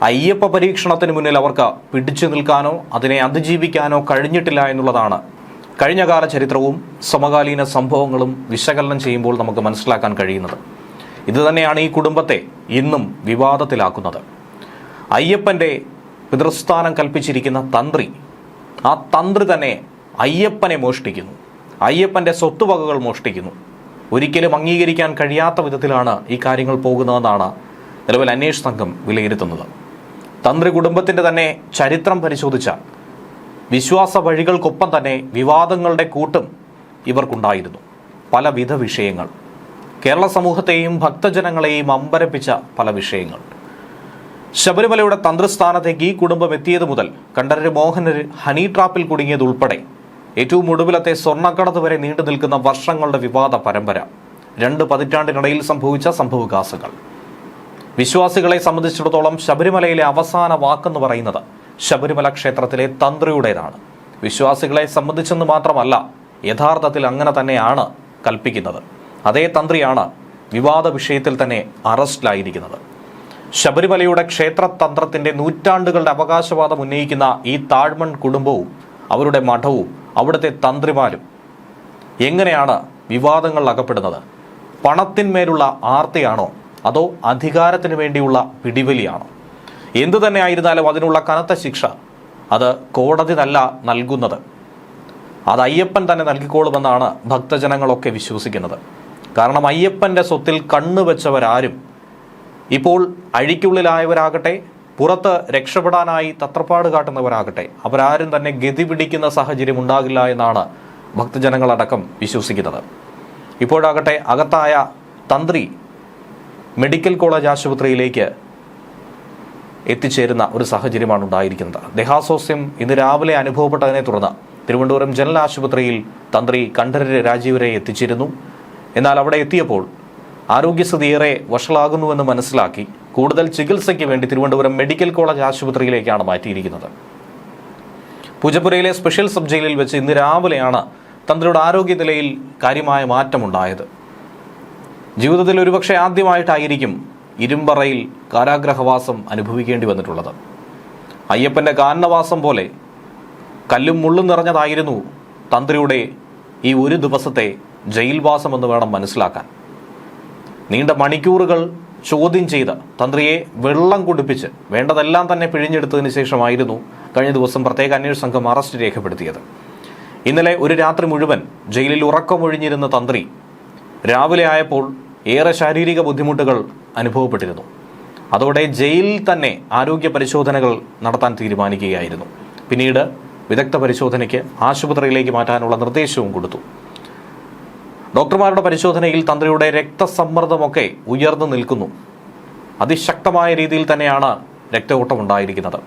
അയ്യപ്പ പരീക്ഷണത്തിന് മുന്നിൽ അവർക്ക് പിടിച്ചു നിൽക്കാനോ അതിനെ അതിജീവിക്കാനോ കഴിഞ്ഞിട്ടില്ല എന്നുള്ളതാണ് കഴിഞ്ഞകാല ചരിത്രവും സമകാലീന സംഭവങ്ങളും വിശകലനം ചെയ്യുമ്പോൾ നമുക്ക് മനസ്സിലാക്കാൻ കഴിയുന്നത്. ഇതുതന്നെയാണ് ഈ കുടുംബത്തെ ഇന്നും വിവാദത്തിലാക്കുന്നത്. അയ്യപ്പൻ്റെ പിതൃസ്ഥാനം കൽപ്പിച്ചിരിക്കുന്ന തന്ത്രി, ആ തന്ത്രി തന്നെ അയ്യപ്പനെ മോഷ്ടിക്കുന്നു, അയ്യപ്പൻ്റെ സ്വത്തുവകകൾ മോഷ്ടിക്കുന്നു. ഒരിക്കലും അംഗീകരിക്കാൻ കഴിയാത്ത വിധത്തിലാണ് ഈ കാര്യങ്ങൾ പോകുന്നതെന്നാണ് നിലവിൽ അന്വേഷണ സംഘം വിലയിരുത്തുന്നത്. തന്ത്രി കുടുംബത്തിൻ്റെ തന്നെ ചരിത്രം പരിശോധിച്ചാൽ വിശ്വാസ വഴികൾക്കൊപ്പം തന്നെ വിവാദങ്ങളുടെ കൂട്ടും ഇവർക്കുണ്ടായിരുന്നു. പലവിധ വിഷയങ്ങൾ, കേരള സമൂഹത്തെയും ഭക്തജനങ്ങളെയും അമ്പരപ്പിച്ച പല വിഷയങ്ങൾ. ശബരിമലയുടെ തന്ത്രസ്ഥാനത്തേക്ക് ഈ കുടുംബം എത്തിയത് മുതൽ കണ്ഠരര് മോഹനര് ഹണി ട്രാപ്പിൽ കുടുങ്ങിയതുൾപ്പെടെ ഏറ്റവും ഒടുവിലത്തെ സ്വർണ്ണക്കടത്ത് വരെ നീണ്ടു നിൽക്കുന്ന വർഷങ്ങളുടെ വിവാദ പരമ്പര, 2 പതിറ്റാണ്ടിനിടയിൽ സംഭവിച്ച സംഭവവികാസങ്ങൾ. വിശ്വാസികളെ സംബന്ധിച്ചിടത്തോളം ശബരിമലയിലെ അവസാന വാക്കെന്ന് പറയുന്നത് ശബരിമല ക്ഷേത്രത്തിലെ തന്ത്രിയുടേതാണ്. വിശ്വാസികളെ സംബന്ധിച്ചെന്ന് മാത്രമല്ല, യഥാർത്ഥത്തിൽ അങ്ങനെ തന്നെയാണ് കൽപ്പിക്കുന്നത്. അതേ തന്ത്രിയാണ് വിവാദ വിഷയത്തിൽ തന്നെ അറസ്റ്റിലായിരിക്കുന്നത്. ശബരിമലയുടെ ക്ഷേത്രതന്ത്രത്തിന്റെ നൂറ്റാണ്ടുകളുടെ അവകാശവാദം ഉന്നയിക്കുന്ന ഈ താഴ്മൺ കുടുംബവും അവരുടെ മഠവും അവിടുത്തെ തന്ത്രിമാരും എങ്ങനെയാണ് വിവാദങ്ങളിൽ അകപ്പെടുന്നത്? പണത്തിന്മേലുള്ള ആർത്തിയാണോ അതോ അധികാരത്തിന് വേണ്ടിയുള്ള പിടിവലിയാണോ? എന്തു തന്നെ ആയിരുന്നാലും അതിനുള്ള കനത്ത ശിക്ഷ അത് കോടതി അല്ല നൽകുന്നത്, അത് അയ്യപ്പൻ തന്നെ നൽകിക്കോളുമെന്നാണ് ഭക്തജനങ്ങളൊക്കെ വിശ്വസിക്കുന്നത്. കാരണം അയ്യപ്പൻ്റെ സ്വത്തിൽ കണ്ണുവെച്ചവരാരും ഇപ്പോൾ അഴിക്കുള്ളിലായവരാകട്ടെ, പുറത്ത് രക്ഷപ്പെടാനായി തത്രപ്പാട് കാട്ടുന്നവരാകട്ടെ, അവരാരും തന്നെ ഗതി പിടിക്കുന്ന സാഹചര്യം ഉണ്ടാകില്ല എന്നാണ് ഭക്തജനങ്ങളടക്കം വിശ്വസിക്കുന്നത്. ഇപ്പോഴാകട്ടെ അകത്തായ തന്ത്രി മെഡിക്കൽ കോളേജ് ആശുപത്രിയിലേക്ക് എത്തിച്ചേരുന്ന ഒരു സാഹചര്യമാണ് ഉണ്ടായിരിക്കുന്നത്. ദേഹാസ്വാസ്ഥ്യം ഇന്ന് രാവിലെ അനുഭവപ്പെട്ടതിനെ തുടർന്ന് തിരുവനന്തപുരം ജനറൽ ആശുപത്രിയിൽ തന്ത്രി കണ്ഠരര് രാജീവരെ എത്തിച്ചിരുന്നു. എന്നാൽ അവിടെ എത്തിയപ്പോൾ ആരോഗ്യസ്ഥിതി ഏറെ വഷളാകുന്നുവെന്ന് മനസ്സിലാക്കി കൂടുതൽ ചികിത്സയ്ക്ക് വേണ്ടി തിരുവനന്തപുരം മെഡിക്കൽ കോളേജ് ആശുപത്രിയിലേക്കാണ് മാറ്റിയിരിക്കുന്നത്. പൂജപ്പുരയിലെ സ്പെഷ്യൽ സബ് ജയിലിൽ വെച്ച് ഇന്ന് രാവിലെയാണ് തന്ത്രിയുടെ ആരോഗ്യനിലയിൽ കാര്യമായ മാറ്റമുണ്ടായത്. ജീവിതത്തിൽ ഒരുപക്ഷെ ആദ്യമായിട്ടായിരിക്കും ഇരുമ്പറയിൽ കാരാഗ്രഹവാസം അനുഭവിക്കേണ്ടി വന്നിട്ടുള്ളത്. അയ്യപ്പൻ്റെ കാനനവാസം പോലെ കല്ലും മുള്ളും നിറഞ്ഞതായിരുന്നു തന്ത്രിയുടെ ഈ ഒരു ദിവസത്തെ ജയിൽവാസം എന്ന് വേണം മനസ്സിലാക്കാൻ. നീണ്ട മണിക്കൂറുകൾ ചോദ്യം ചെയ്ത് തന്ത്രിയെ വെള്ളം കുടിപ്പിച്ച് വേണ്ടതെല്ലാം തന്നെ പിഴിഞ്ഞെടുത്തതിന് ശേഷമായിരുന്നു കഴിഞ്ഞ ദിവസം പ്രത്യേക അന്വേഷണ സംഘം അറസ്റ്റ് രേഖപ്പെടുത്തിയത്. ഇന്നലെ ഒരു രാത്രി മുഴുവൻ ജയിലിൽ ഉറക്കമൊഴിഞ്ഞിരുന്ന തന്ത്രി രാവിലെ ആയപ്പോൾ ഏറെ ശാരീരിക ബുദ്ധിമുട്ടുകൾ അനുഭവപ്പെട്ടിരുന്നു. അതോടെ ജയിലിൽ തന്നെ ആരോഗ്യ പരിശോധനകൾ നടത്താൻ തീരുമാനിക്കുകയായിരുന്നു. പിന്നീട് വിദഗ്ധ പരിശോധനയ്ക്ക് ആശുപത്രിയിലേക്ക് മാറ്റാനുള്ള നിർദ്ദേശവും കൊടുത്തു. ഡോക്ടർമാരുടെ പരിശോധനയിൽ തന്ത്രിയുടെ രക്തസമ്മർദ്ദമൊക്കെ ഉയർന്നു നിൽക്കുന്നു. അതിശക്തമായ രീതിയിൽ തന്നെയാണ് രക്തയോട്ടം ഉണ്ടായിരിക്കുന്നത്.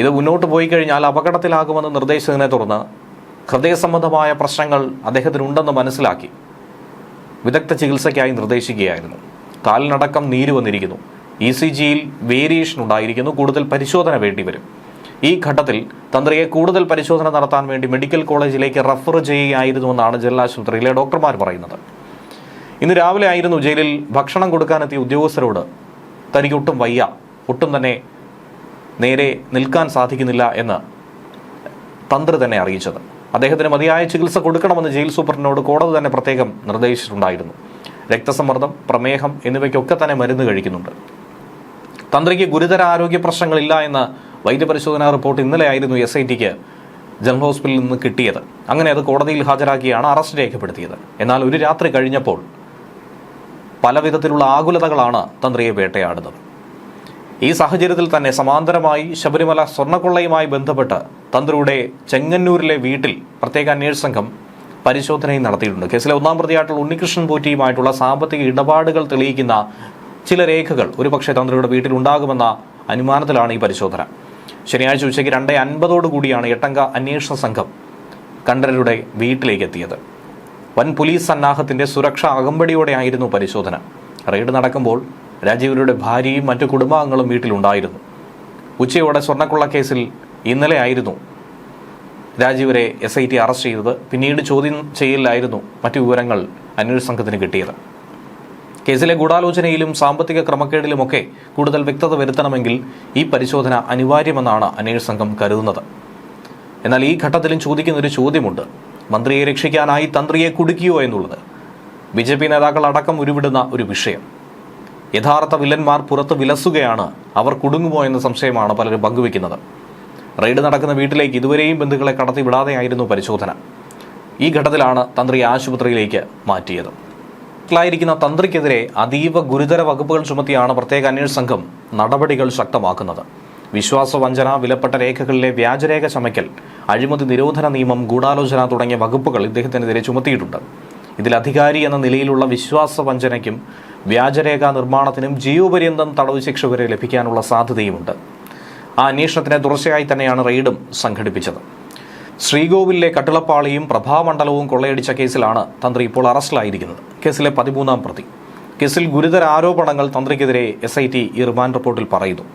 ഇത് മുന്നോട്ട് പോയി കഴിഞ്ഞാൽ അപകടത്തിലാകുമെന്ന് നിർദ്ദേശിച്ചതിനെ തുടർന്ന് ഹൃദയ സംബന്ധമായ പ്രശ്നങ്ങൾ അദ്ദേഹത്തിനുണ്ടെന്ന് മനസ്സിലാക്കി വിദഗ്ധ ചികിത്സയ്ക്കായി നിർദ്ദേശിക്കുകയായിരുന്നു. കാലിനടക്കം നീര് വന്നിരിക്കുന്നു. ECGയിൽ വേരിയേഷൻ ഉണ്ടായിരിക്കുന്നു. കൂടുതൽ പരിശോധന വേണ്ടിവരും. ഈ ഘട്ടത്തിൽ തന്ത്രിയെ കൂടുതൽ പരിശോധന നടത്താൻ വേണ്ടി മെഡിക്കൽ കോളേജിലേക്ക് റഫർ ചെയ്യുകയായിരുന്നുവെന്നാണ് ജനറൽ ആശുപത്രിയിലെ ഡോക്ടർമാർ പറയുന്നത്. ഇന്ന് രാവിലെ ആയിരുന്നു ജയിലിൽ ഭക്ഷണം കൊടുക്കാനെത്തിയ ഉദ്യോഗസ്ഥരോട് തനിക്ക് ഒട്ടും വയ്യ, ഒട്ടും തന്നെ നേരെ നിൽക്കാൻ സാധിക്കുന്നില്ല എന്ന് തന്ത്രി തന്നെ അറിയിച്ചത്. അദ്ദേഹത്തിന് മതിയായ ചികിത്സ കൊടുക്കണമെന്ന് ജയിൽ സൂപ്രണ്ടിനോട് കോടതി തന്നെ പ്രത്യേകം നിർദ്ദേശിച്ചിട്ടുണ്ടായിരുന്നു. രക്തസമ്മർദ്ദം, പ്രമേഹം എന്നിവയ്ക്കൊക്കെ തന്നെ മരുന്ന് കഴിക്കുന്നുണ്ട്. തന്ത്രിക്ക് ഗുരുതര ആരോഗ്യ പ്രശ്നങ്ങളില്ല എന്ന വൈദ്യപരിശോധനാ റിപ്പോർട്ട് ഇന്നലെയായിരുന്നു SITക്ക് ജനറൽ ഹോസ്പിറ്റലിൽ നിന്ന് കിട്ടിയത്. അങ്ങനെ അത് കോടതിയിൽ ഹാജരാക്കിയാണ് അറസ്റ്റ് രേഖപ്പെടുത്തിയത്. എന്നാൽ ഒരു രാത്രി കഴിഞ്ഞപ്പോൾ പല വിധത്തിലുള്ള ആകുലതകളാണ് തന്ത്രിയെ വേട്ടയാടുന്നത്. ഈ സാഹചര്യത്തിൽ തന്നെ സമാന്തരമായി ശബരിമല സ്വർണ്ണക്കൊള്ളയുമായി ബന്ധപ്പെട്ട് തന്ത്രിയുടെ ചെങ്ങന്നൂരിലെ വീട്ടിൽ പ്രത്യേക അന്വേഷണ സംഘം പരിശോധനയും നടത്തിയിട്ടുണ്ട്. കേസിലെ 1-ാം പ്രതിയായിട്ടുള്ള ഉണ്ണികൃഷ്ണൻ പോറ്റിയുമായിട്ടുള്ള സാമ്പത്തിക ഇടപാടുകൾ തെളിയിക്കുന്ന ചില രേഖകൾ ഒരുപക്ഷെ തന്ത്രിയുടെ വീട്ടിൽ ഉണ്ടാകുമെന്ന അനുമാനത്തിലാണ് ഈ പരിശോധന. ശനിയാഴ്ച ഉച്ചയ്ക്ക് 2:50 കൂടിയാണ് 8-അംഗ അന്വേഷണ സംഘം കണ്ഠരരുടെ വീട്ടിലേക്ക് എത്തിയത്. വൻ പോലീസ് സന്നാഹത്തിന്റെ സുരക്ഷാ അകമ്പടിയോടെയായിരുന്നു പരിശോധന. റെയ്ഡ് നടക്കുമ്പോൾ രാജീവരുടെ ഭാര്യയും മറ്റു കുടുംബാംഗങ്ങളും വീട്ടിലുണ്ടായിരുന്നു. ഉച്ചയോടെ സ്വർണ്ണക്കൊള്ള കേസിൽ ഇന്നലെയായിരുന്നു രാജീവരെ SIT അറസ്റ്റ് ചെയ്തത്. പിന്നീട് ചോദ്യം ചെയ്യലിലായിരുന്നു മറ്റു വിവരങ്ങൾ അന്വേഷണ സംഘത്തിന് കിട്ടിയത്. കേസിലെ ഗൂഢാലോചനയിലും സാമ്പത്തിക ക്രമക്കേടിലുമൊക്കെ കൂടുതൽ വ്യക്തത വരുത്തണമെങ്കിൽ ഈ പരിശോധന അനിവാര്യമെന്നാണ് അന്വേഷണ സംഘം കരുതുന്നത്. എന്നാൽ ഈ ഘട്ടത്തിലും ചോദിക്കുന്ന ഒരു ചോദ്യമുണ്ട്. മന്ത്രിയെ രക്ഷിക്കാനായി തന്ത്രിയെ കുടുക്കിയോ എന്നുള്ളത് BJP നേതാക്കൾ അടക്കം ഉരുവിടുന്ന ഒരു വിഷയം. യഥാർത്ഥ വില്ലന്മാർ പുറത്ത് വിലസുകയാണ്, അവർ കുടുങ്ങുമോ എന്ന സംശയമാണ് പലരും പങ്കുവെക്കുന്നത്. റെയ്ഡ് നടക്കുന്ന വീട്ടിലേക്ക് ഇതുവരെയും ബന്ധുക്കളെ കടത്തി വിടാതെയായിരുന്നു പരിശോധന. ഈ ഘട്ടത്തിലാണ് തന്ത്രി ആശുപത്രിയിലേക്ക് മാറ്റിയത്. ായിരിക്കുന്ന തന്ത്രിക്കെതിരെ അതീവ ഗുരുതര വകുപ്പുകൾ ചുമത്തിയാണ് പ്രത്യേക അന്വേഷണ സംഘം നടപടികൾ ശക്തമാക്കുന്നത്. വിശ്വാസവഞ്ചന, വിലപ്പെട്ട രേഖകളിലെ വ്യാജരേഖ ചമയ്ക്കൽ, അഴിമതി നിരോധന നിയമം, ഗൂഢാലോചന തുടങ്ങിയ വകുപ്പുകൾ ഇദ്ദേഹത്തിനെതിരെ ചുമത്തിയിട്ടുണ്ട്. ഇതിൽ അധികാരി എന്ന നിലയിലുള്ള വിശ്വാസവഞ്ചനയ്ക്കും വ്യാജരേഖ നിർമ്മാണത്തിനും ജീവപര്യന്തം തടവ് ശിക്ഷ വരെ ലഭിക്കാനുള്ള സാധ്യതയുമുണ്ട്. ആ അന്വേഷണത്തിന് തുടർച്ചയായി തന്നെയാണ് റെയ്ഡും സംഘടിപ്പിച്ചത്. ശ്രീകോവിലിലെ കട്ടിളപ്പാളിയും പ്രഭാമണ്ഡലവും കൊള്ളയടിച്ച കേസിലാണ് തന്ത്രി ഇപ്പോൾ അറസ്റ്റിലായിരിക്കുന്നത്. കേസിലെ 13ാം പ്രതി. കേസിൽ ഗുരുതര ആരോപണങ്ങൾ തന്ത്രിക്കെതിരെ SIT ഈ റിമാൻഡ് റിപ്പോർട്ടിൽ പറയുന്നു.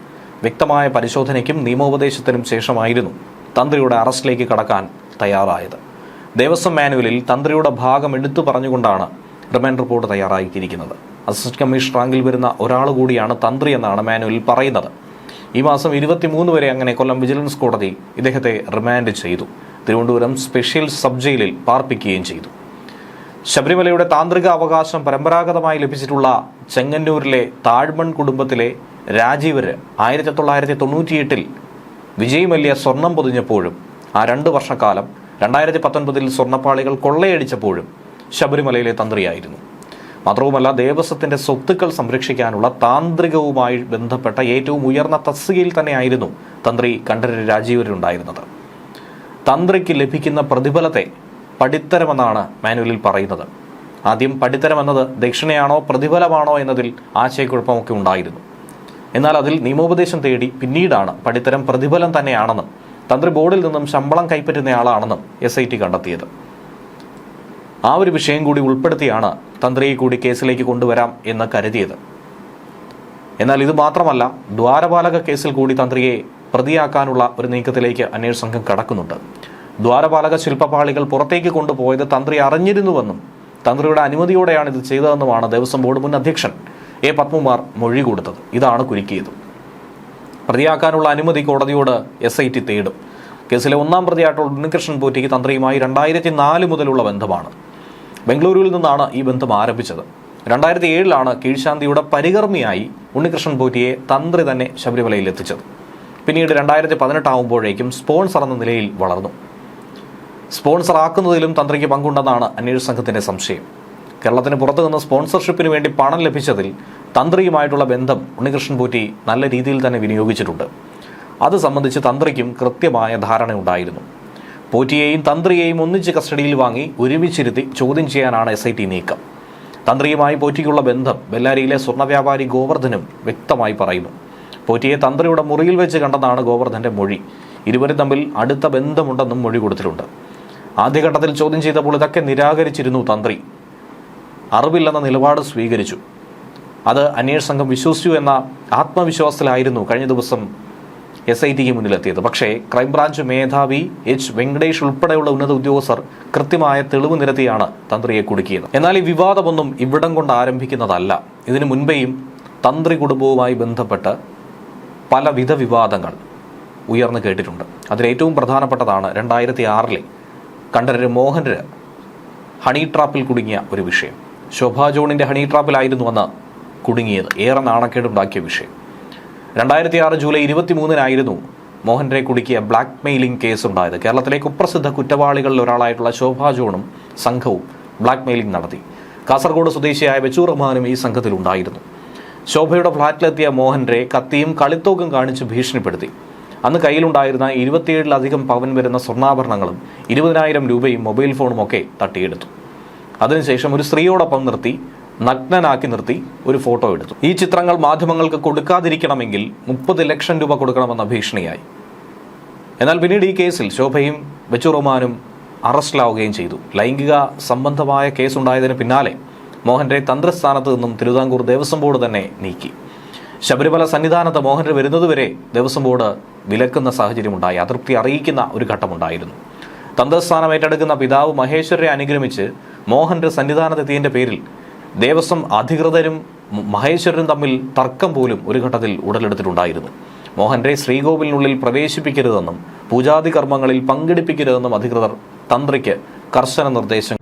വ്യക്തമായ പരിശോധനയ്ക്കും നിയമോപദേശത്തിനും ശേഷമായിരുന്നു തന്ത്രിയുടെ അറസ്റ്റിലേക്ക് കടക്കാൻ തയ്യാറായത്. ദേവസ്വം മാനുവലിൽ തന്ത്രിയുടെ ഭാഗം എടുത്തു പറഞ്ഞുകൊണ്ടാണ് റിമാൻഡ് റിപ്പോർട്ട് തയ്യാറാക്കിയിരിക്കുന്നത്. അസിസ്റ്റന്റ് കമ്മീഷണർ റാങ്കിൽ വരുന്ന ഒരാൾ കൂടിയാണ് തന്ത്രി എന്നാണ് മാനുവലിൽ പറയുന്നത്. ഈ മാസം 23 വരെ അങ്ങനെ കൊല്ലം വിജിലൻസ് കോടതി ഇദ്ദേഹത്തെ റിമാൻഡ് ചെയ്തു. തിരുവനന്തപുരം സ്പെഷ്യൽ സബ് ജയിലിൽ പാർപ്പിക്കുകയും ചെയ്തു. ശബരിമലയുടെ താന്ത്രിക അവകാശം പരമ്പരാഗതമായി ലഭിച്ചിട്ടുള്ള ചെങ്ങന്നൂരിലെ താഴ്മൺ കുടുംബത്തിലെ രാജീവര് 1998 വിജയ് മല്യ സ്വർണം പൊതിഞ്ഞപ്പോഴും ആ 2 വർഷക്കാലം 2019 സ്വർണ്ണപ്പാളികൾ കൊള്ളയടിച്ചപ്പോഴും ശബരിമലയിലെ തന്ത്രിയായിരുന്നു. മാത്രവുമല്ല, ദേവസ്വത്തിന്റെ സ്വത്തുക്കൾ സംരക്ഷിക്കാനുള്ള താന്ത്രികവുമായി ബന്ധപ്പെട്ട ഏറ്റവും ഉയർന്ന തസ്തികയിൽ തന്നെയായിരുന്നു തന്ത്രി കണ്ഠരര് രാജീവരുണ്ടായിരുന്നത്. തന്ത്രിക്ക് ലഭിക്കുന്ന പ്രതിഫലത്തെ പടിത്തരമെന്നാണ് മാനുവലിൽ പറയുന്നത്. ആദ്യം പടിത്തരം എന്നത് ദക്ഷിണയാണോ പ്രതിഫലമാണോ എന്നതിൽ ആശയക്കുഴപ്പമൊക്കെ ഉണ്ടായിരുന്നു. എന്നാൽ അതിൽ നിയമോപദേശം തേടി പിന്നീടാണ് പടിത്തരം പ്രതിഫലം തന്നെയാണെന്നും തന്ത്രി ബോർഡിൽ നിന്നും ശമ്പളം കൈപ്പറ്റുന്നയാളാണെന്നും SIT കണ്ടെത്തിയത്. ആ ഒരു വിഷയം കൂടി ഉൾപ്പെടുത്തിയാണ് തന്ത്രിയെ കൂടി കേസിലേക്ക് കൊണ്ടുവരാം എന്ന് കരുതിയത്. എന്നാൽ ഇത് മാത്രമല്ല, ദ്വാരപാലക കേസിൽ കൂടി തന്ത്രിയെ പ്രതിയാക്കാനുള്ള ഒരു നീക്കത്തിലേക്ക് അന്വേഷണ സംഘം കടക്കുന്നുണ്ട്. ദ്വാരപാലക ശില്പപാളികൾ പുറത്തേക്ക് കൊണ്ടുപോയത് തന്ത്രി അറിഞ്ഞിരുന്നുവെന്നും തന്ത്രിയുടെ അനുമതിയോടെയാണ് ഇത് ചെയ്തതെന്നുമാണ് ദേവസ്വം ബോർഡ് മുൻ അധ്യക്ഷൻ A. പത്മകുമാർ മൊഴി കൊടുത്തത്. ഇതാണ് കുരുക്കിയത്. പ്രതിയാക്കാനുള്ള അനുമതി കോടതിയോട് SIT തേടും. കേസിലെ 1ാം പ്രതിയായിട്ടുള്ള ഉണ്ണികൃഷ്ണൻ പോറ്റിക്ക് തന്ത്രിയുമായി 2004 മുതലുള്ള ബന്ധമാണ്. ബംഗളൂരുവിൽ നിന്നാണ് ഈ ബന്ധം ആരംഭിച്ചത്. 2007 കീഴ്ശാന്തിയുടെ പരികർമ്മിയായി ഉണ്ണികൃഷ്ണൻ പോറ്റിയെ തന്ത്രി തന്നെ ശബരിമലയിൽ എത്തിച്ചത്. പിന്നീട് 2018 ആവുമ്പോഴേക്കും സ്പോൺസർ എന്ന നിലയിൽ വളർന്നു. സ്പോൺസർ ആക്കുന്നതിലും തന്ത്രിക്ക് പങ്കുണ്ടെന്നാണ് അന്വേഷണ സംഘത്തിന്റെ സംശയം. കേരളത്തിന് പുറത്തു നിന്ന് സ്പോൺസർഷിപ്പിന് വേണ്ടി പണം ലഭിച്ചതിൽ തന്ത്രിയുമായിട്ടുള്ള ബന്ധം ഉണ്ണികൃഷ്ണൻ പോറ്റി നല്ല രീതിയിൽ തന്നെ വിനിയോഗിച്ചിട്ടുണ്ട്. അത് സംബന്ധിച്ച് തന്ത്രിക്കും കൃത്യമായ ധാരണയുണ്ടായിരുന്നു. പോറ്റിയെയും തന്ത്രിയെയും ഒന്നിച്ച് കസ്റ്റഡിയിൽ വാങ്ങി ഒരുമിച്ചിരുത്തി ചോദ്യം ചെയ്യാനാണ് SIT നീക്കം. തന്ത്രിയുമായി പോറ്റിക്കുള്ള ബന്ധം ബെല്ലാരിയിലെ സ്വർണ്ണ വ്യാപാരി ഗോവർദ്ധനും വ്യക്തമായി പറയുന്നു. പോറ്റിയെ തന്ത്രിയുടെ മുറിയിൽ വെച്ച് കണ്ടെന്നാണ് ഗോവർദ്ധന്റെ മൊഴി. ഇരുവരും തമ്മിൽ അടുത്ത ബന്ധമുണ്ടെന്നും മൊഴി കൊടുത്തിട്ടുണ്ട്. ആദ്യഘട്ടത്തിൽ ചോദ്യം ചെയ്തപ്പോൾ ഇതൊക്കെ നിരാകരിച്ചിരുന്നു തന്ത്രി. അറിവില്ലെന്ന നിലപാട് സ്വീകരിച്ചു. അത് അന്വേഷണ സംഘം വിശ്വസിച്ചു എന്ന ആത്മവിശ്വാസത്തിലായിരുന്നു കഴിഞ്ഞ ദിവസം SITക്ക് മുന്നിലെത്തിയത്. പക്ഷേ ക്രൈംബ്രാഞ്ച് മേധാവി H. വെങ്കടേഷ് ഉൾപ്പെടെയുള്ള ഉന്നത ഉദ്യോഗസ്ഥർ കൃത്യമായ തെളിവ് നിരത്തിയാണ് തന്ത്രിയെ കുടുക്കിയത്. എന്നാൽ ഈ വിവാദമൊന്നും ഇവിടം കൊണ്ട് ആരംഭിക്കുന്നതല്ല. ഇതിനു മുൻപേയും തന്ത്രി കുടുംബവുമായി ബന്ധപ്പെട്ട് പലവിധ വിവാദങ്ങൾ ഉയർന്നു കേട്ടിട്ടുണ്ട്. അതിലേറ്റവും പ്രധാനപ്പെട്ടതാണ് 2006 കണ്ഠരര് മോഹനര് ഹണി ട്രാപ്പിൽ കുടുങ്ങിയ ഒരു വിഷയം. ശോഭാ ജോണിന്റെ ഹണി ട്രാപ്പിലായിരുന്നു അന്ന് കുടുങ്ങിയത്. ഏറെ നാണക്കേടുണ്ടാക്കിയ വിഷയം. 2006 ജൂലൈ 23 മോഹൻരെ കുടുക്കിയ ബ്ലാക്ക് മെയിലിംഗ് കേസ് ഉണ്ടായത്. കേരളത്തിലെ കുപ്രസിദ്ധ കുറ്റവാളികളിൽ ഒരാളായിട്ടുള്ള ശോഭാ ജോണും സംഘവും ബ്ലാക്ക് മെയിലിംഗ് നടത്തി. കാസർഗോഡ് സ്വദേശിയായ ബച്ചൂർ റഹ്മാനും ഈ സംഘത്തിലുണ്ടായിരുന്നു. ശോഭയുടെ ഫ്ളാറ്റിലെത്തിയ മോഹൻരെ കത്തിയും കളിത്തോക്കും കാണിച്ച് ഭീഷണിപ്പെടുത്തി. അന്ന് കയ്യിലുണ്ടായിരുന്ന 27-ലധികം പവൻ വരുന്ന സ്വർണ്ണാഭരണങ്ങളും 20,000 രൂപയും മൊബൈൽ ഫോണും ഒക്കെ തട്ടിയെടുത്തു. അതിനുശേഷം ഒരു സ്ത്രീയോടൊപ്പം നിർത്തി നഗ്നനാക്കി നിർത്തി ഒരു ഫോട്ടോ എടുത്തു. ഈ ചിത്രങ്ങൾ മാധ്യമങ്ങൾക്ക് കൊടുക്കാതിരിക്കണമെങ്കിൽ 30 ലക്ഷം രൂപ കൊടുക്കണമെന്ന ഭീഷണിയായി. എന്നാൽ പിന്നീട് ഈ കേസിൽ ശോഭയും ബച്ചൂർ റഹ്മാനും അറസ്റ്റിലാവുകയും ചെയ്തു. ലൈംഗിക സംബന്ധമായ കേസുണ്ടായതിന് പിന്നാലെ മോഹൻരെ തന്ത്രസ്ഥാനത്ത് നിന്നും തിരുവിതാംകൂർ ദേവസ്വം ബോർഡ് തന്നെ നീക്കി. ശബരിമല സന്നിധാനത്ത് മോഹൻരെ വരുന്നതുവരെ ദേവസ്വം ബോർഡ് വിലക്കുന്ന സാഹചര്യമുണ്ടായി. അതൃപ്തി അറിയിക്കുന്ന ഒരു ഘട്ടമുണ്ടായിരുന്നു. തന്ത്രസ്ഥാനം ഏറ്റെടുക്കുന്ന പിതാവ് മഹേശ്വരരെ അനുഗ്രമിച്ച് മോഹൻരെ സന്നിധാനത്തെത്തിയതിന്റെ പേരിൽ ദേവസ്വം അധികൃതരും മഹേശ്വരനും തമ്മിൽ തർക്കം പോലും ഒരു ഘട്ടത്തിൽ ഉടലെടുത്തിട്ടുണ്ടായിരുന്നു. മോഹന്റെ ശ്രീകോവിലിനുള്ളിൽ പ്രവേശിപ്പിക്കരുതെന്നും പൂജാതി കർമ്മങ്ങളിൽ പങ്കെടുപ്പിക്കരുതെന്നും അധികൃതർ തന്ത്രിക്ക് കർശന നിർദ്ദേശം